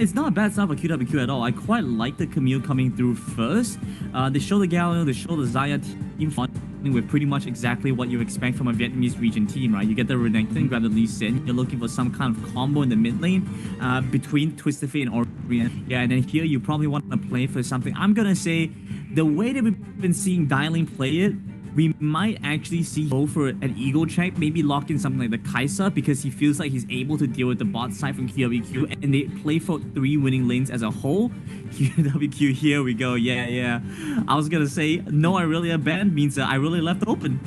It's not a bad start for QWQ at all. I quite like the Camille coming through first. They show the Galio, they show the Zaya team fronting with pretty much exactly what you expect from a Vietnamese region team, right? You get the Renekton, grab the Lee Sin. You're looking for some kind of combo in the mid lane between Twisted Fate and Orient. Yeah, and then here you probably want to play for something. I'm gonna say the way that we've been seeing Dialing play it, we might actually see go for an ego check, maybe lock in something like the Kai'Sa because he feels like he's able to deal with the bot side from QWQ, and they play for 3 winning lanes as a whole. QWQ, here we go. Yeah. I was gonna say, no, I really abandoned means that I really left open.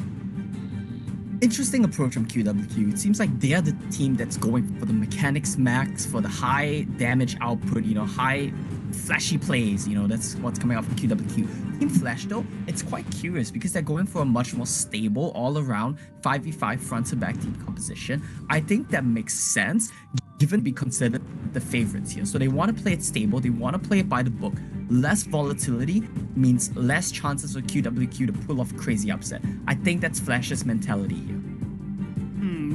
Interesting approach from QWQ. It seems like they are the team that's going for the mechanics max, for the high damage output, high flashy plays, that's what's coming out from QWQ. Team Flash, though, it's quite curious because they're going for a much more stable, all-around 5v5 front-to-back team composition. I think that makes sense, given we consider the favorites here. So they want to play it stable, they want to play it by the book. Less volatility means less chances for QWQ to pull off a crazy upset. I think that's Flash's mentality here.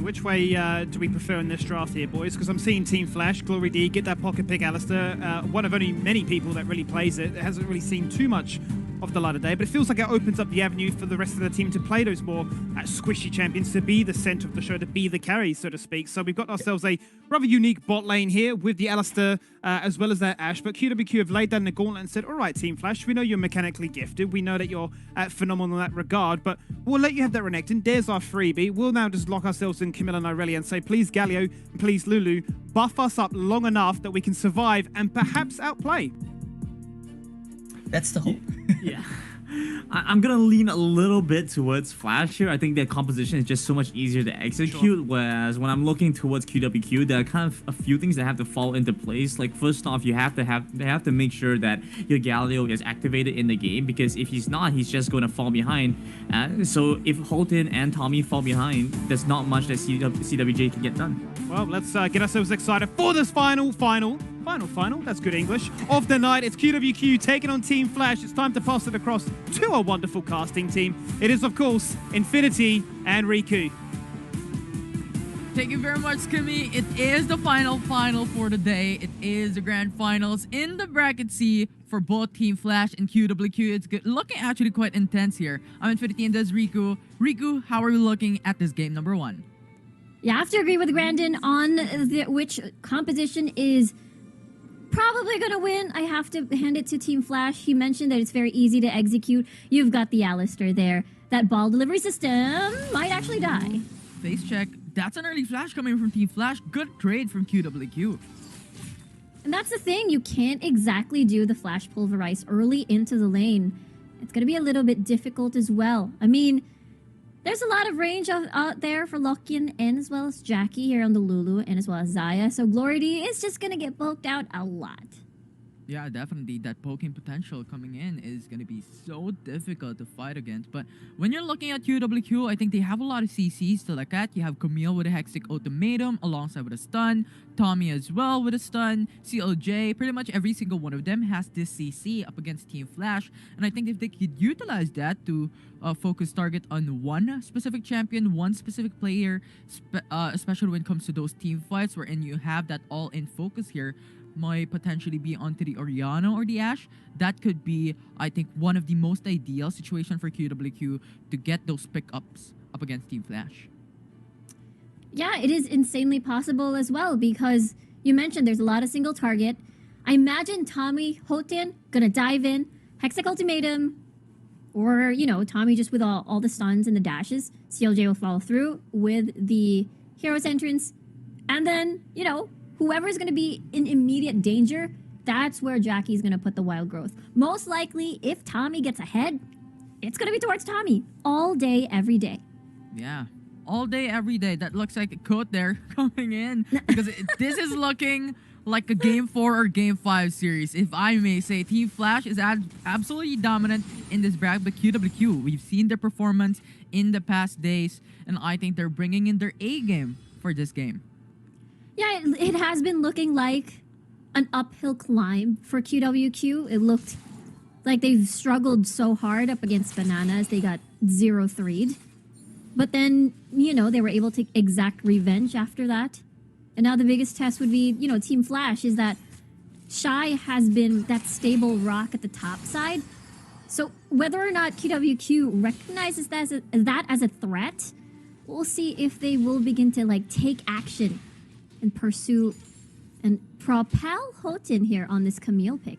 Which way do we prefer in this draft here, boys? Because I'm seeing Team Flash, Glory D, get that pocket pick, Alistair. One of only many people that really plays it. It hasn't really seen too much of the light of day, but it feels like it opens up the avenue for the rest of the team to play those more squishy champions, to be the center of the show, to be the carry, so to speak. So we've got ourselves a rather unique bot lane here with the Alistair as well as that Ashe, but QWQ have laid down the gauntlet and said, all right, Team Flash, we know you're mechanically gifted, we know that you're phenomenal in that regard, but we'll let you have that Renekton. There's our freebie. We'll now just lock ourselves in Camilla and Irelia and say, please Galio, please Lulu, buff us up long enough that we can survive and perhaps outplay. That's the hope. Yeah. I'm gonna lean a little bit towards Flash here. I think their composition is just so much easier to execute. Sure. Whereas when I'm looking towards QWQ, there are kind of a few things that have to fall into place. Like first off, they have to make sure that your Galio is activated in the game, because if he's not, he's just going to fall behind. So if Holton and Tommy fall behind, there's not much that CWJ can get done. Well, let's get ourselves excited for this final, that's good English, of the night. It's QWQ taking on Team Flash. It's time to pass it across to a wonderful casting team. It is, of course, Infinity and Riku. Thank you very much, Kimmy. It is the final for the day. It is the grand finals in the bracket C for both Team Flash and QWQ. It's good. Looking actually quite intense here. I'm Infinity and there's Riku. Riku, how are you looking at this game number 1? Yeah, I have to agree with Grandin on which composition is probably going to win. I have to hand it to Team Flash. He mentioned that it's very easy to execute. You've got the Alistair there. That ball delivery system might actually die. Face check. That's an early flash coming from Team Flash. Good trade from QWQ. And that's the thing. You can't exactly do the flash pulverize early into the lane. It's going to be a little bit difficult as well. I mean, there's a lot of range out there for Lockian and as well as Jackie here on the Lulu and as well as Zaya. So Glory D is just going to get poked out a lot. Yeah, definitely. That poking potential coming in is going to be so difficult to fight against. But when you're looking at QWQ, I think they have a lot of CCs to look at. You have Camille with a Hextech Ultimatum alongside with a stun. Tommy as well with a stun. CLJ, pretty much every single one of them has this CC up against Team Flash. And I think if they could utilize that to focus target on one specific champion, one specific player, especially when it comes to those team fights wherein you have that all-in focus here, might potentially be onto the Orianna or the Ashe. That could be, I think, one of the most ideal situation for QWQ to get those pickups up against Team Flash. Yeah, it is insanely possible as well because you mentioned there's a lot of single target. I imagine Tommy, Hoten, gonna dive in, Hextech Ultimatum, or, Tommy just with all the stuns and the dashes. CLJ will follow through with the Hero's Entrance. And then, whoever's going to be in immediate danger, that's where Jackie's going to put the Wild Growth. Most likely, if Tommy gets ahead, it's going to be towards Tommy. All day, every day. Yeah. All day, every day. That looks like a quote there coming in. Because this is looking like a Game 4 or Game 5 series, if I may say. Team Flash is absolutely dominant in this bracket, but QWQ, we've seen their performance in the past days, and I think they're bringing in their A game for this game. Yeah, it has been looking like an uphill climb for QWQ. It looked like they've struggled so hard up against Bananas. They got 0-3'd. But then, they were able to exact revenge after that. And now the biggest test would be, Team Flash, is that Shy has been that stable rock at the top side. So whether or not QWQ recognizes that as a threat, we'll see if they will begin to like take action and pursue and propel Houghton here on this Camille pick.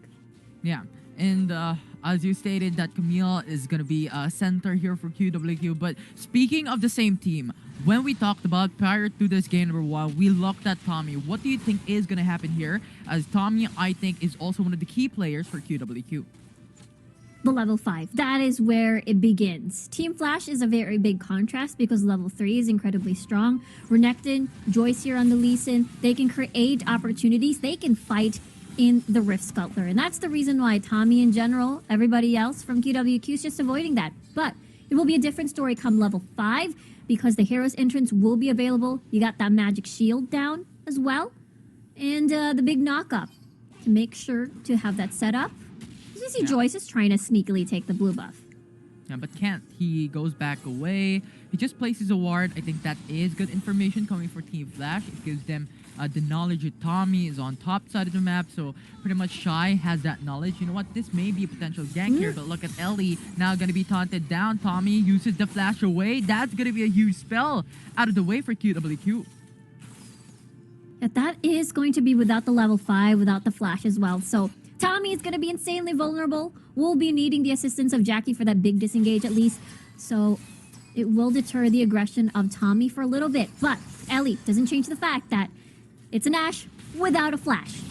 Yeah, and as you stated, that Camille is going to be a center here for QWQ. But speaking of the same team, when we talked about prior to this game number 1, we looked at Tommy. What do you think is going to happen here? As Tommy, I think, is also one of the key players for QWQ. The level 5. That is where it begins. Team Flash is a very big contrast because level 3 is incredibly strong. Renekton, Joyce here on the Lee Sin, they can create opportunities. They can fight in the Rift Scuttler. And that's the reason why Tommy in general, everybody else from QWQ is just avoiding that. But it will be a different story come level 5 because the Hero's Entrance will be available. You got that magic shield down as well. And the big knock-up to make sure to have that set up. You see Joyce is trying to sneakily take the blue buff. Yeah, but can't. He goes back away. He just places a ward. I think that is good information coming for Team Flash. It gives them the knowledge that Tommy is on top side of the map, so pretty much Shy has that knowledge. You know what? This may be a potential gank here, but look at Ellie now going to be taunted down. Tommy uses the flash away. That's going to be a huge spell out of the way for QWQ. Yeah, that is going to be without the level 5, without the flash as well. So Tommy is going to be insanely vulnerable. We'll be needing the assistance of Jackie for that big disengage at least. So it will deter the aggression of Tommy for a little bit. But Ellie doesn't change the fact that it's an Ashe without a flash.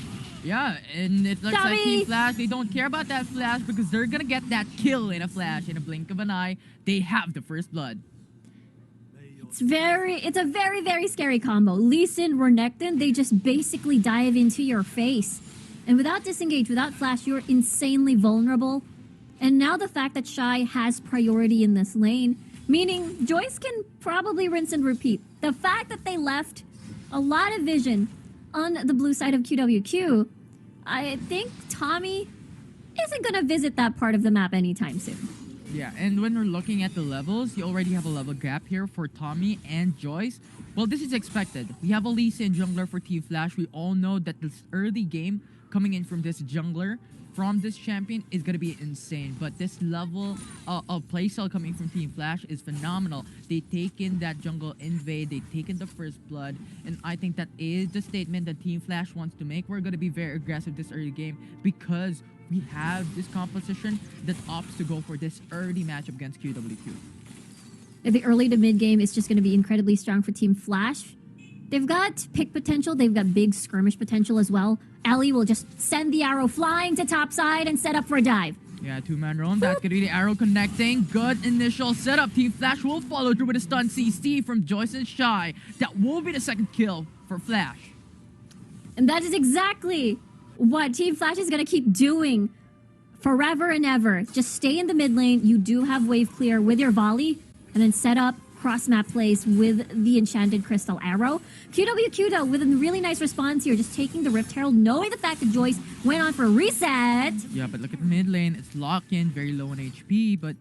Yeah, and it looks Tommy! like Team Flash, they don't care about that flash because they're going to get that kill in a flash. In a blink of an eye, they have the first blood. It's a very, very scary combo. Lee Sin, Renekton, they just basically dive into your face. And without disengage, without flash, you're insanely vulnerable. And now the fact that Shy has priority in this lane, meaning Joyce can probably rinse and repeat. The fact that they left a lot of vision on the blue side of QWQ, I think Tommy isn't going to visit that part of the map anytime soon. Yeah, and when we're looking at the levels, you already have a level gap here for Tommy and Joyce. Well, this is expected. We have a Lee Sin jungler for Team Flash. We all know that this early game coming in from this jungler, from this champion, is going to be insane. But this level of playstyle coming from Team Flash is phenomenal. They taken that jungle invade, they taken the first blood, and I think that is the statement that Team Flash wants to make. We're going to be very aggressive this early game because we have this composition that opts to go for this early matchup against QWQ. The early to mid game is just going to be incredibly strong for Team Flash. They've got pick potential. They've got big skirmish potential as well. Ellie will just send the arrow flying to top side and set up for a dive. Yeah, two-man roam. That's going to be the arrow connecting. Good initial setup. Team Flash will follow through with a stun CC from Joyce and Shy. That will be the second kill for Flash. And that is exactly what Team Flash is going to keep doing forever and ever. Just stay in the mid lane. You do have wave clear with your volley, and then set up cross-map plays with the Enchanted Crystal Arrow. QWQ, though, with a really nice response here, just taking the Rift Herald, knowing the fact that Joyce went on for a reset. Yeah, but look at the mid lane. It's lock-in, very low on HP, but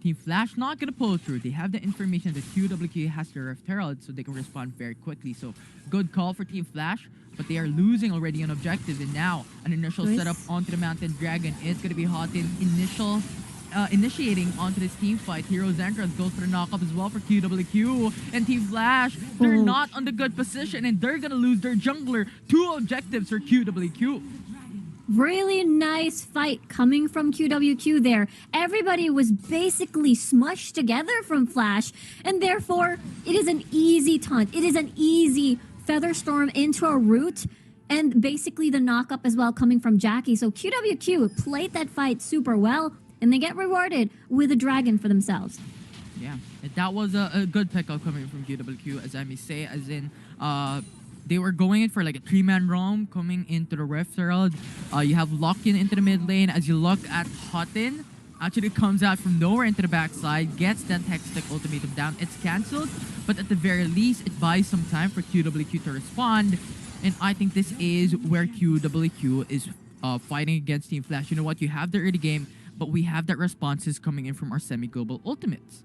Team Flash not going to pull through. They have the information that QWQ has the Rift Herald, so they can respond very quickly. So, good call for Team Flash, but they are losing already on objective, and now an initial Joyce. setup onto the Mountain Dragon is going to be Houghton initiating onto this team fight. Hero's Entrance goes for the knockup as well for QWQ. And Team Flash, they're not on the good position, and they're going to lose their jungler. 2 objectives for QWQ. Really nice fight coming from QWQ there. Everybody was basically smushed together from Flash, and therefore, it is an easy taunt. It is an easy Feather Storm into a root, and basically the knockup as well coming from Jackie. So QWQ played that fight super well, and they get rewarded with a dragon for themselves. Yeah, that was a good pickup coming from QWQ, as I may say, as in they were going in for like a 3-man roam coming into the Rift Herald. You have lock-in into the mid lane. As you look at Houghton, actually comes out from nowhere into the backside, gets that Hextech ultimatum down. It's cancelled, but at the very least, it buys some time for QWQ to respond. And I think this is where QWQ is fighting against Team Flash. You know what? You have the early game, but we have that responses coming in from our semi-global ultimates.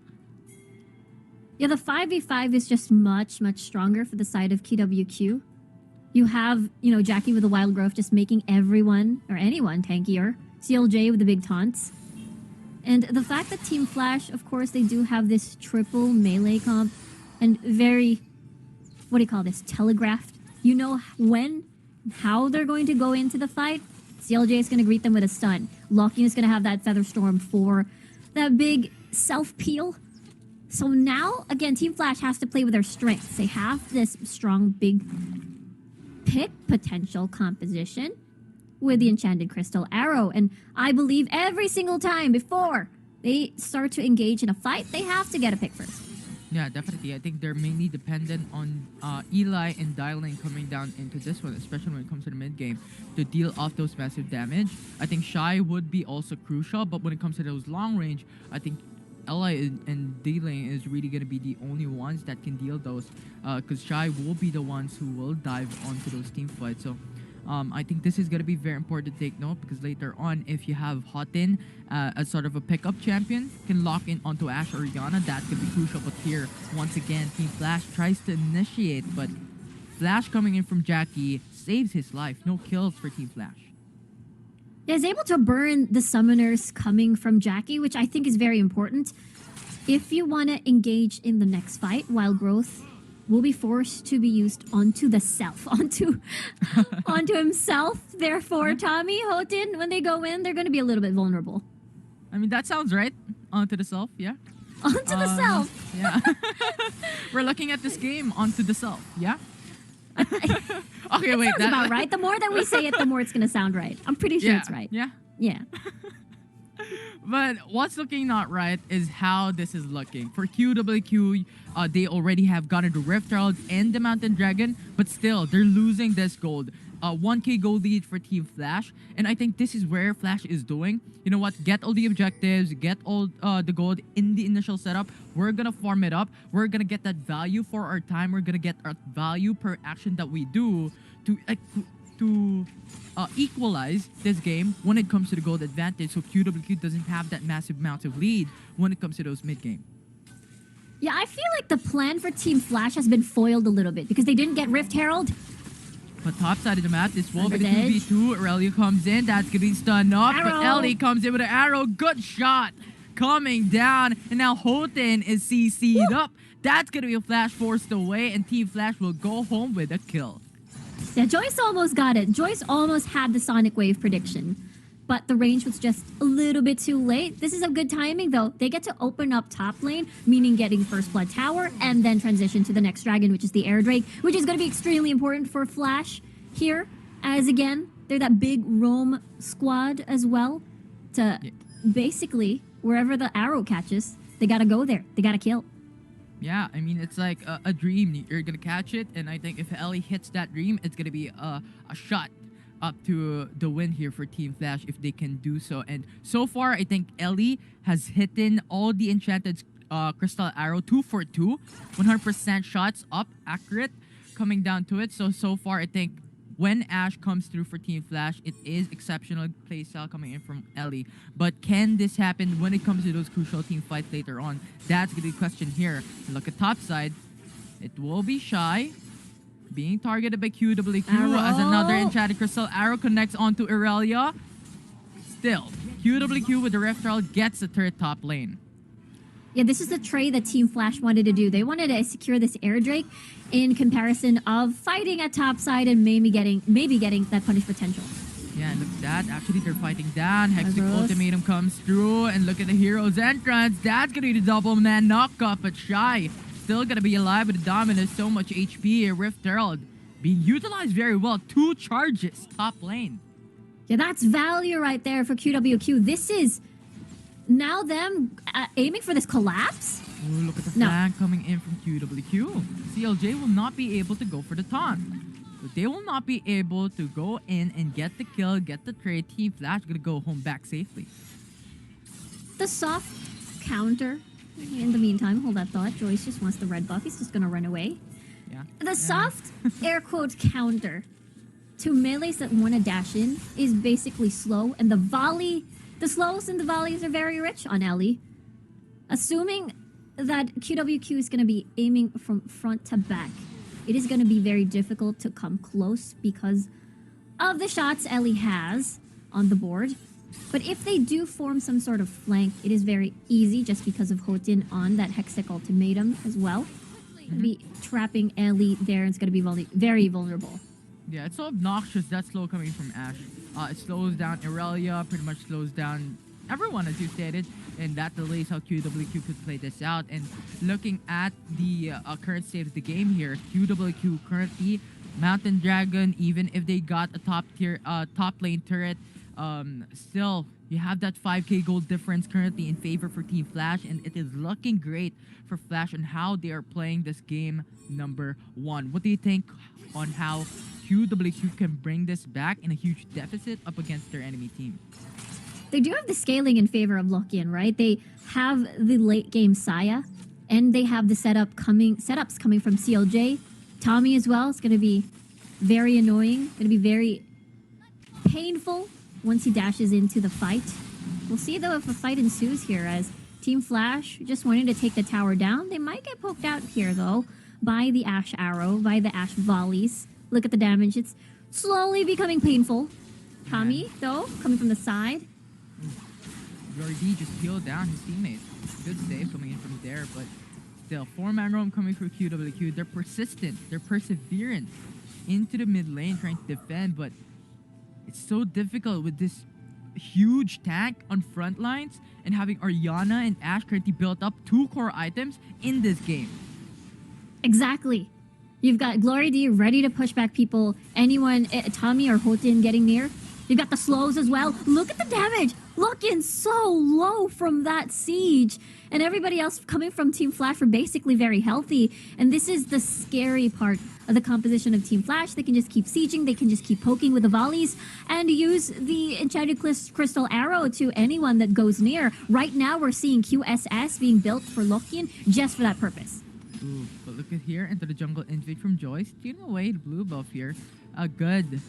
Yeah, the 5v5 is just much, much stronger for the side of QWQ. You have, you know, Jackie with the Wild Growth just making everyone or anyone tankier. CLJ with the big taunts. And the fact that Team Flash, of course, they do have this triple melee comp and very, what do you call this, telegraphed. You know when, how they're going to go into the fight. CLJ is going to greet them with a stun. Locking is going to have that Feather Storm for that big self-peel. So now, again, Team Flash has to play with their strengths. They have this strong, big pick potential composition with the Enchanted Crystal Arrow. And I believe every single time before they start to engage in a fight, they have to get a pick first. Yeah, definitely. I think they're mainly dependent on Eli and Dialing coming down into this one, especially when it comes to the mid game, to deal off those massive damage. I think Shy would be also crucial, but when it comes to those long range, I think Eli and D-Lane is really going to be the only ones that can deal those, because Shy will be the ones who will dive onto those team fights. So I think this is going to be very important to take note, because later on, if you have Hotin as sort of a pickup champion, can lock in onto Ashe or Yana, that could be crucial. But here, once again, Team Flash tries to initiate, but Flash coming in from Jackie saves his life. No kills for Team Flash. Is able to burn the summoners coming from Jackie, which I think is very important. If you want to engage in the next fight, Wild Growth will be forced to be used onto the self, onto himself. Therefore, Tommy, Hotin, when they go in, they're going to be a little bit vulnerable. I mean, that sounds right. Onto the self, yeah. Onto the self. Yeah. We're looking at this game onto the self, yeah? Okay, wait. Sounds about right. The more that we say it, the more it's going to sound right. I'm pretty sure it's right. Yeah. Yeah. But what's looking not right is how this is looking. For QWQ, they already have gotten the Rift Herald and the Mountain Dragon, but still, they're losing this gold. 1k gold lead for Team Flash, and I think this is where Flash is doing. You know what? Get all the objectives, get all the gold in the initial setup. We're gonna farm it up. We're gonna get that value for our time. We're gonna get our value per action that we do to equalize this game when it comes to the gold advantage, so QWQ doesn't have that massive amount of lead when it comes to those mid-game. Yeah, I feel like the plan for Team Flash has been foiled a little bit because they didn't get Rift Herald. But top side of the map, this will be the Under 2v2. Aurelia comes in, that's gonna be stunned off, but Arrow. Ellie comes in with an arrow. Good shot coming down, and now Hotin is CC'd up. That's gonna be a Flash forced away, and Team Flash will go home with a kill. Yeah, Joyce almost got it. Joyce almost had the Sonic Wave prediction, but the range was just a little bit too late. This is a good timing, though. They get to open up top lane, meaning getting First Blood Tower, and then transition to the next dragon, which is the Air Drake, which is going to be extremely important for Flash here, as again, they're that big roam squad as well, to basically, wherever the arrow catches, they got to go there. They got to kill. Yeah, I mean, it's like a dream. You're gonna catch it, and I think if Ellie hits that dream, it's gonna be a shot up to the win here for Team Flash if they can do so. And so far, I think Ellie has hit in all the enchanted crystal arrow 2 for 2, 100% shots up, accurate, coming down to it. So far, I think when Ashe comes through for Team Flash, it is exceptional playstyle coming in from Ellie. But can this happen when it comes to those crucial team fights later on? That's gonna be the question here. Look at top side. It will be Shy being targeted by QWQ as another enchanted crystal arrow connects onto Aurelia. Still, QWQ with the Rift Herald gets the third top lane. Yeah, this is the trade that Team Flash wanted to do. They wanted to secure this Air Drake in comparison of fighting at top side and maybe getting that punish potential. Yeah, and look at that. Actually, they're fighting down. Hextech Arrows. Ultimatum comes through, and look at the hero's entrance. That's gonna be the double man knockup, but Shy still gonna be alive with the Dominus. So much HP. Rift Herald being utilized very well. 2 charges, top lane. Yeah, that's value right there for QWQ. This is now them aiming for this collapse. Ooh, look at the No. flank coming in from QWQ. CLJ will not be able to go for the taunt. So they will not be able to go in and get the kill, get the trade. Team Flash gonna go home back safely. The soft counter. In the meantime, hold that thought. Joyce just wants the red buff. He's just gonna run away. Yeah. The soft air quote counter to melees that want to dash in is basically slow, and the slows and the volleys are very rich on Ellie. Assuming that QWQ is going to be aiming from front to back, it is going to be very difficult to come close because of the shots Ellie has on the board. But if they do form some sort of flank, it is very easy just because of Hotin on that Hextech ultimatum as well. Be trapping Ellie there, and it's going to be very vulnerable. Yeah, it's so obnoxious that slow coming from Ashe. It slows down Irelia, pretty much slows down everyone, as you stated, and that delays how QWQ could play this out. And looking at the current state of the game here, QWQ currently, Mountain Dragon, even if they got a top lane turret, still, you have that 5k gold difference currently in favor for Team Flash, and it is looking great for Flash on how they are playing this game number 1. What do you think on how QWQ can bring this back in a huge deficit up against their enemy team? They do have the scaling in favor of Lockian, right? They have the late game Saya, and they have the setups coming from CLJ. Tommy as well. It's going to be very annoying. Going to be very painful once he dashes into the fight. We'll see though if a fight ensues here, as Team Flash just wanting to take the tower down. They might get poked out here though by the Ashe arrow, by the Ashe volleys. Look at the damage. It's slowly becoming painful. Tommy though, coming from the side. Jordi just peeled down his teammate. Good save coming in from there, but still, 4-man roam coming for QWQ. They're persistent, they're perseverant into the mid lane trying to defend, but it's so difficult with this huge tank on front lines and having Orianna and Ashe currently built up 2 core items in this game. Exactly. You've got Glory D ready to push back people. Anyone, Tommy or Hotin getting near. You've got the slows as well. Look at the damage. Looking so low from that siege. And everybody else coming from Team Flash were basically very healthy. And this is the scary part of the composition of Team Flash. They can just keep sieging. They can just keep poking with the volleys and use the Enchanted Crystal Arrow to anyone that goes near. Right now, we're seeing QSS being built for Lockian just for that purpose. Ooh, but look at here, into the jungle invade from Joyce. Stealing away the blue buff here. A good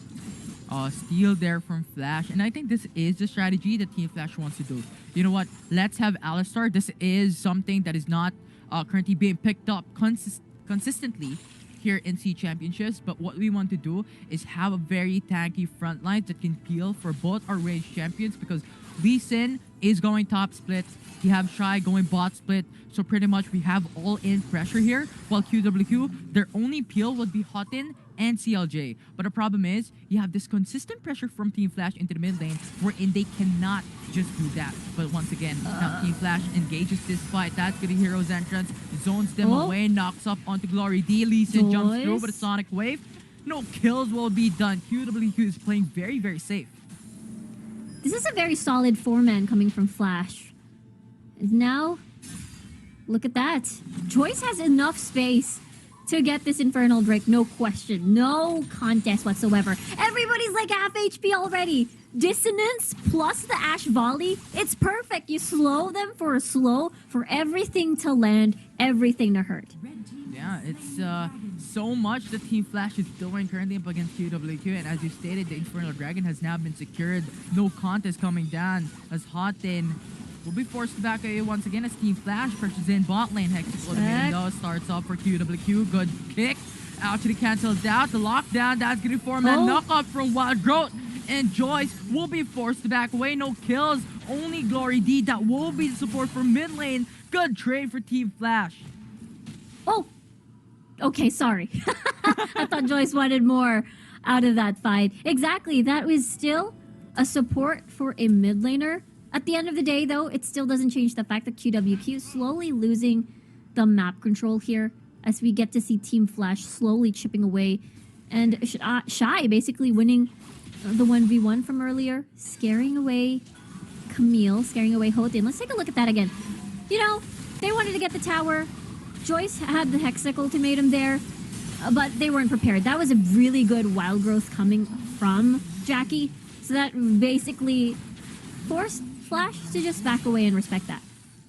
steal there from Flash. And I think this is the strategy that Team Flash wants to do. You know what? Let's have Alistar. This is something that is not currently being picked up consistently here in C Championships. But what we want to do is have a very tanky front line that can peel for both our ranged champions, because Lee Sin is going top split. You have Shy going bot split. So pretty much we have all-in pressure here. While QWQ, their only peel would be Hotin and CLJ. But the problem is, you have this consistent pressure from Team Flash into the mid lane, wherein they cannot just do that. But once again, now Team Flash engages this fight. That's gonna be Hero's entrance. Zones them away, knocks up onto Glory D. Lee Sin jumps through with a Sonic Wave. No kills will be done. QWQ is playing very, very safe. This is a very solid 4-man coming from Flash. And now, look at that. Joyce has enough space to get this Infernal Drake, no question. No contest whatsoever. Everybody's like half HP already. Dissonance plus the Ashe volley. It's perfect. You slow them for a slow, for everything to land, everything to hurt. Yeah, it's so much that Team Flash is doing currently up against QWQ, and as you stated, the Infernal Dragon has now been secured. No contest coming down as Hotin will be forced to back away once again as Team Flash pressures in bot lane. Hextech starts off for QWQ. Good kick. Actually cancels out. The lockdown, that's going to form that knockout from Wild Growth. And Joyce will be forced to back away. No kills. Only Glory D that will be the support for mid lane. Good trade for Team Flash. Oh, okay, sorry. I thought Joyce wanted more out of that fight. Exactly, that was still a support for a mid laner. At the end of the day, though, it still doesn't change the fact that QWQ is slowly losing the map control here as we get to see Team Flash slowly chipping away. And Shy basically winning the 1v1 from earlier, scaring away Camille, scaring away Hotin. Let's take a look at that again. You know, they wanted to get the tower. Joyce had the Hextech ultimatum there, but they weren't prepared. That was a really good wild growth coming from Jackie. So that basically forced Flash to just back away and respect that.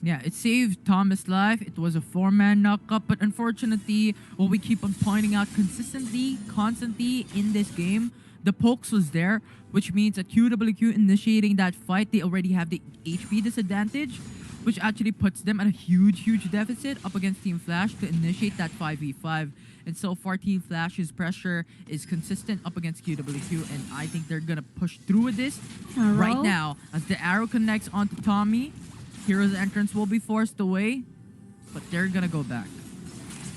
Yeah, it saved Thomas' life. It was a 4-man knockup, but unfortunately, what we keep on pointing out consistently, constantly in this game, the pokes was there, which means that QWQ initiating that fight, they already have the HP disadvantage. which actually puts them at a huge deficit up against Team Flash to initiate that 5v5. And so far, Team Flash's pressure is consistent up against QWQ, and I think they're gonna push through with this right now. As the arrow connects onto Tommy, Hero's entrance will be forced away, but they're gonna go back.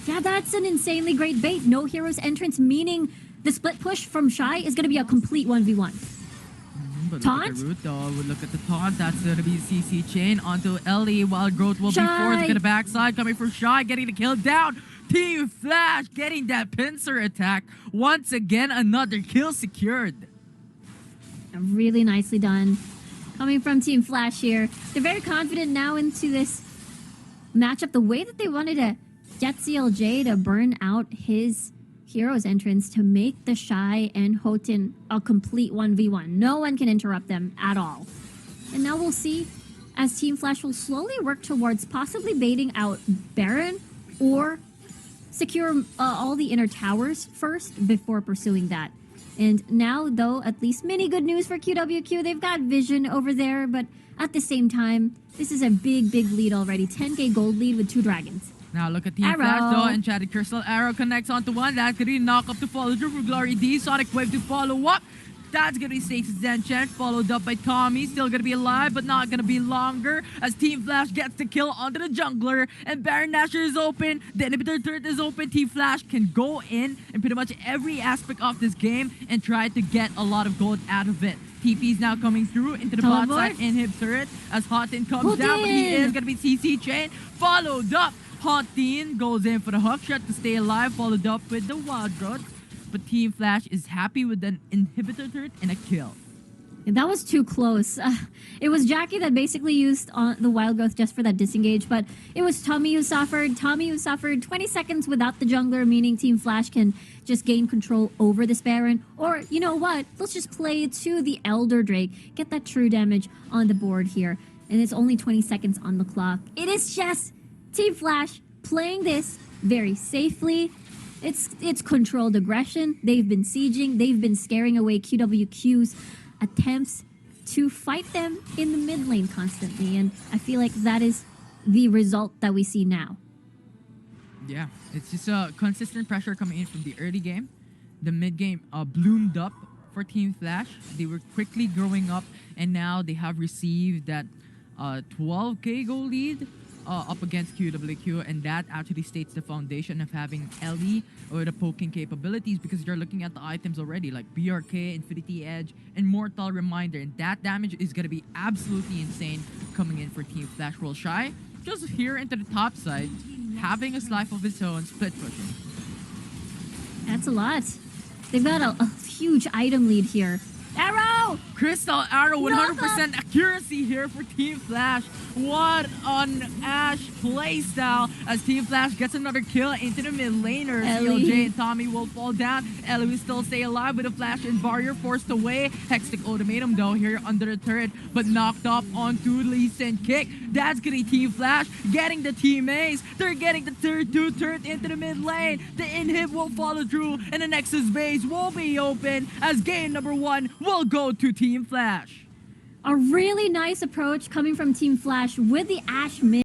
Yeah, that's an insanely great bait. No Hero's entrance, meaning the split push from Shy is going to be a complete 1v1. But Taunt? look at the root though. Would look at the taunt. That's gonna be CC chain onto Ellie, while Growth will be forced to the backside, coming from Shy, getting the kill down. Team Flash getting that pincer attack. Once again, another kill secured. Really nicely done. Coming from Team Flash here. They're very confident now into this matchup. The way that they wanted to get CLJ to burn out his Hero's entrance to make the Shy and Houghton a complete 1v1. No one can interrupt them at all. And now we'll see as Team Flash will slowly work towards possibly baiting out Baron or secure all the inner towers first before pursuing that. And now, though, at least many good news for QWQ. They've got vision over there, but at the same time, this is a big lead already. 10k gold lead with 2 dragons. Now look at Team Flash though, Enchanted Crystal Arrow connects onto one. That's gonna be knock up to follow through for Glory D. Sonic Wave to follow up. That's gonna be Stasis Zenchant, followed up by Tommy. Still gonna be alive, but not gonna be longer, as Team Flash gets the kill onto the jungler. And Baron Nashor is open, the inhibitor turret is open. Team Flash can go in pretty much every aspect of this game and try to get a lot of gold out of it. TP is now coming through into the bot side inhib turret as Houghton comes down, but he is gonna be CC chain, followed up. Houghton goes in for the hook shot to stay alive, followed up with the wild growth. But Team Flash is happy with an inhibitor turret and a kill. And that was too close. It was Jackie that basically used the wild growth just for that disengage, but it was Tommy who suffered. Tommy who suffered 20 seconds without the jungler, meaning Team Flash can just gain control over this Baron. Or, you know what? Let's just play to the Elder Drake. Get that true damage on the board here. And it's only 20 seconds on the clock. It is just Team Flash playing this very safely. It's controlled aggression. They've been sieging. They've been scaring away QWQ's attempts to fight them in the mid lane constantly. And I feel like that is the result that we see now. Yeah, it's just a consistent pressure coming in from the early game. The mid game bloomed up for Team Flash. They were quickly growing up, and now they have received that 12k goal lead up against QWQ, and that actually states the foundation of having Ellie or the poking capabilities, because you're looking at the items already like BRK, Infinity Edge, and Mortal Reminder, and that damage is going to be absolutely insane coming in for Team Flash. Roll Shy just here into the top side, having a life of his own, split pushing. That's a lot. They've got a huge item lead here. Arrow! Crystal Arrow, 100% accuracy here for Team Flash. What an Ashe playstyle as Team Flash gets another kill into the mid laner. CLJ and Tommy will fall down. Ellie will still stay alive with a flash and barrier forced away. Hextech Ultimatum though here under the turret, but knocked off onto Lee Sin kick. That's gonna be Team Flash getting the teammates. They're getting the third 2 turret into the mid lane. The inhib will follow through, and the Nexus base will be open as game number 1 will go to Team Flash. A really nice approach coming from Team Flash with the Ashe mid.